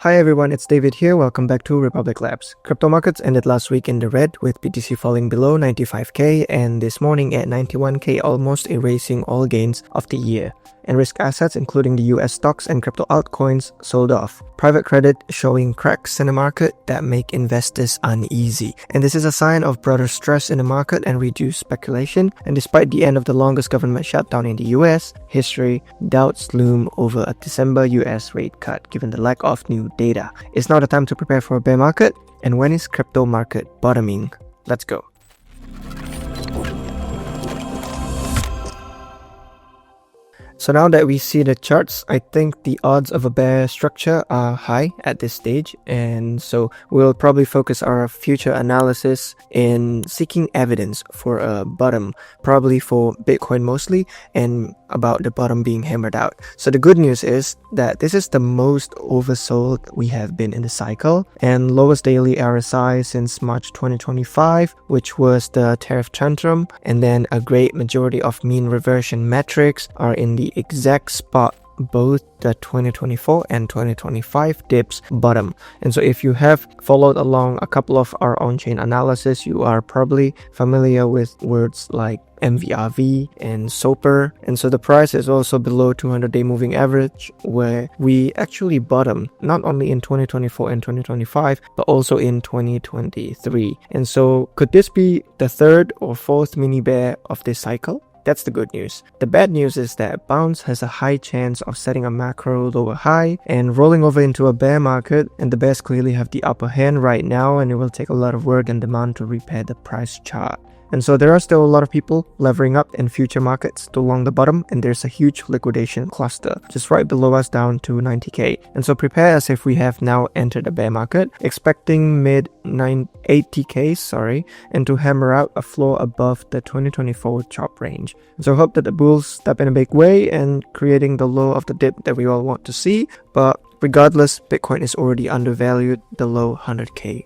Hi everyone, it's David here. Welcome back to Republic Labs. Crypto markets ended last week in the red with BTC falling below 95k and this morning at 91k, almost erasing all gains of the year. And risk assets including the US stocks and crypto altcoins sold off. Private credit showing cracks in the market that make investors uneasy. And this is a sign of broader stress in the market and reduced speculation. And despite the end of the longest government shutdown in the US history, doubts loom over a December US rate cut given the lack of new data. It's now the time to prepare for a bear market. And when is crypto market bottoming? Let's go. So now that we see the charts, I think the odds of a bear structure are high at this stage, and so we'll probably focus our future analysis in seeking evidence for a bottom, probably for Bitcoin mostly, and about the bottom being hammered out. So the good news is that this is the most oversold we have been in the cycle, and lowest daily RSI since March 2025, which was the tariff tantrum, and then a great majority of mean reversion metrics are in the exact spot both the 2024 and 2025 dips bottom. And so if you have followed along a couple of our on-chain analysis, you are probably familiar with words like MVRV and SOPR. And so the price is also below 200-day moving average, where we actually bottomed not only in 2024 and 2025 but also in 2023. And so could this be the third or fourth mini bear of this cycle? That's the good news. The bad news is that bounce has a high chance of setting a macro lower high and rolling over into a bear market, and the bears clearly have the upper hand right now, and it will take a lot of work and demand to repair the price chart. And so there are still a lot of people levering up in future markets to long the bottom, and there's a huge liquidation cluster just right below us down to 90k. And so prepare as if we have now entered a bear market, expecting mid 80k, and to hammer out a floor above the 2024 chop range. So hope that the bulls step in a big way and creating the low of the dip that we all want to see. But regardless, Bitcoin is already undervalued below $100k.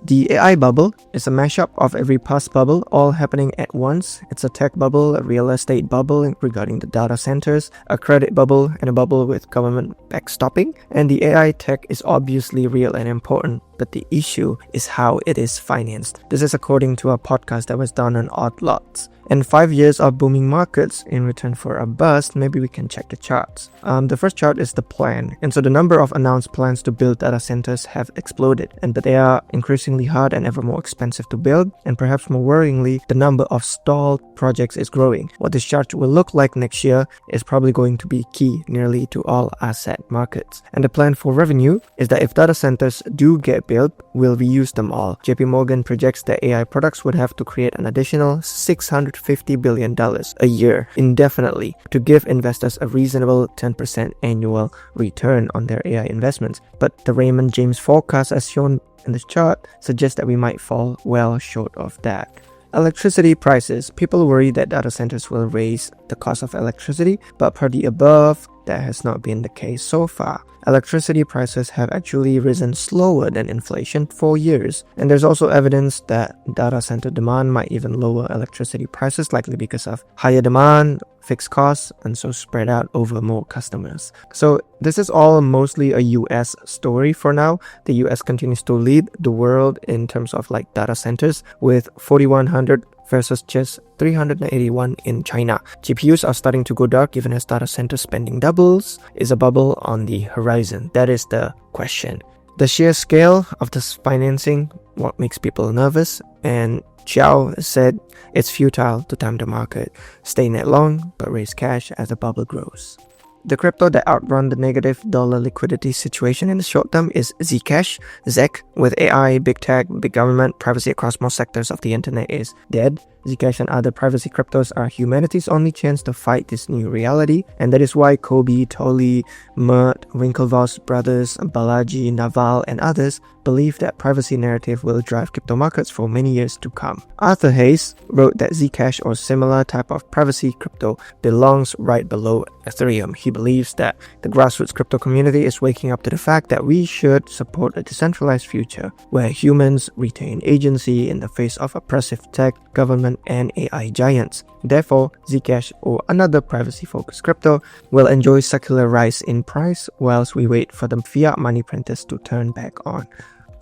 The AI bubble is a mashup of every past bubble all happening at once. It's a tech bubble, a real estate bubble regarding the data centers, a credit bubble, and a bubble with government backstopping. And the AI tech is obviously real and important, but the issue is how it is financed. This is according to a podcast that was done on Odd Lots. And 5 years of booming markets in return for a bust, maybe we can check the charts. The first chart is the plan. And so the number of announced plans to build data centers have exploded, and but they are increasingly hard and ever more expensive to build. And perhaps more worryingly, the number of stalled projects is growing. What this chart will look like next year is probably going to be key nearly to all asset markets. And the plan for revenue is that if data centers do get built, we'll reuse them all. JP Morgan projects that AI products would have to create an additional $650 billion a year indefinitely to give investors a reasonable 10% annual return on their AI investments. But the Raymond James forecast, as shown in this chart, suggests that we might fall well short of that. Electricity prices. People worry that data centers will raise the cost of electricity, but per the above, that has not been the case so far. Electricity prices have actually risen slower than inflation for years, and there's also evidence that data center demand might even lower electricity prices, likely because of higher demand, fixed costs, and so spread out over more customers. So this is all mostly a US story for now. The US continues to lead the world in terms of like data centers with 4,100 versus just 381 in China. GPUs are starting to go dark even as data center spending doubles. Is a bubble on the horizon? That is the question. The sheer scale of this financing, what makes people nervous, and Xiao said it's futile to time the market. Stay net long, but raise cash as the bubble grows. The crypto that outrun the negative dollar liquidity situation in the short term is Zcash. ZEC, with AI, big tech, big government, privacy across most sectors of the internet is dead. Zcash and other privacy cryptos are humanity's only chance to fight this new reality, and that is why Kobe, Tolley, Mert, Winklevoss brothers, Balaji, Naval, and others believe that privacy narrative will drive crypto markets for many years to come. Arthur Hayes wrote that Zcash or similar type of privacy crypto belongs right below Ethereum. He believes that the grassroots crypto community is waking up to the fact that we should support a decentralized future where humans retain agency in the face of oppressive tech, government, government and AI giants. Therefore, Zcash, or another privacy-focused crypto, will enjoy secular rise in price whilst we wait for the fiat money printers to turn back on.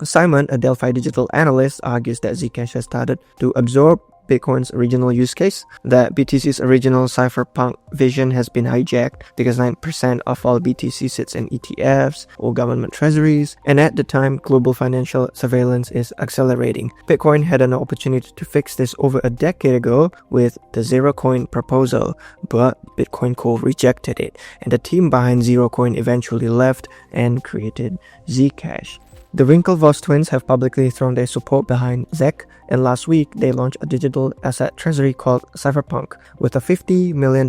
Simon, a Delphi digital analyst, argues that Zcash has started to absorb Bitcoin's original use case, that BTC's original cypherpunk vision has been hijacked because 9% of all BTC sits in ETFs or government treasuries, and at the time, global financial surveillance is accelerating. Bitcoin had an opportunity to fix this over a decade ago with the Zero Coin proposal, but Bitcoin Co rejected it, and the team behind Zero Coin eventually left and created Zcash. The Winklevoss twins have publicly thrown their support behind ZEC, and last week they launched a digital asset treasury called Cypherpunk with a $50 million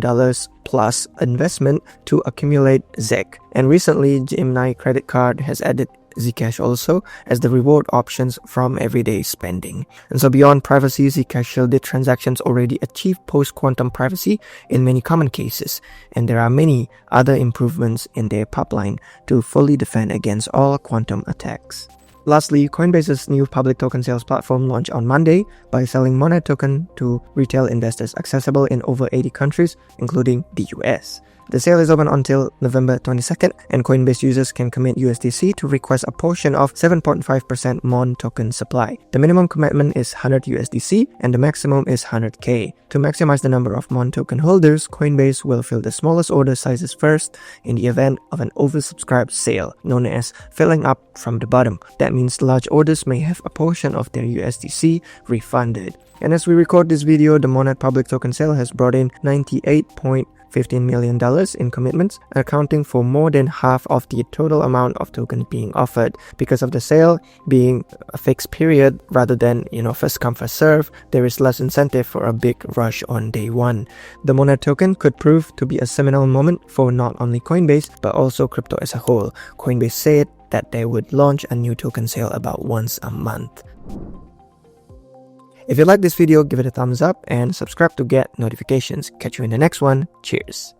plus investment to accumulate ZEC. And recently, Gemini Credit Card has added Zcash also as the reward options from everyday spending. And so beyond privacy, Zcash shielded transactions already achieve post-quantum privacy in many common cases, and there are many other improvements in their pipeline to fully defend against all quantum attacks. Lastly, Coinbase's new public token sales platform launched on Monday by selling Monad token to retail investors accessible in over 80 countries, including the US. The sale is open until November 22nd, and Coinbase users can commit USDC to request a portion of 7.5% MON token supply. The minimum commitment is 100 USDC and the maximum is 100K. To maximize the number of MON token holders, Coinbase will fill the smallest order sizes first in the event of an oversubscribed sale, known as filling up from the bottom. That means large orders may have a portion of their USDC refunded. And as we record this video, the Monad public token sale has brought in $98.15 million in commitments, accounting for more than half of the total amount of tokens being offered. Because of the sale being a fixed period rather than, first come first serve, there is less incentive for a big rush on day one. The Monad token could prove to be a seminal moment for not only Coinbase but also crypto as a whole. Coinbase said that they would launch a new token sale about once a month. If you like this video, give it a thumbs up and subscribe to get notifications. Catch you in the next one. Cheers.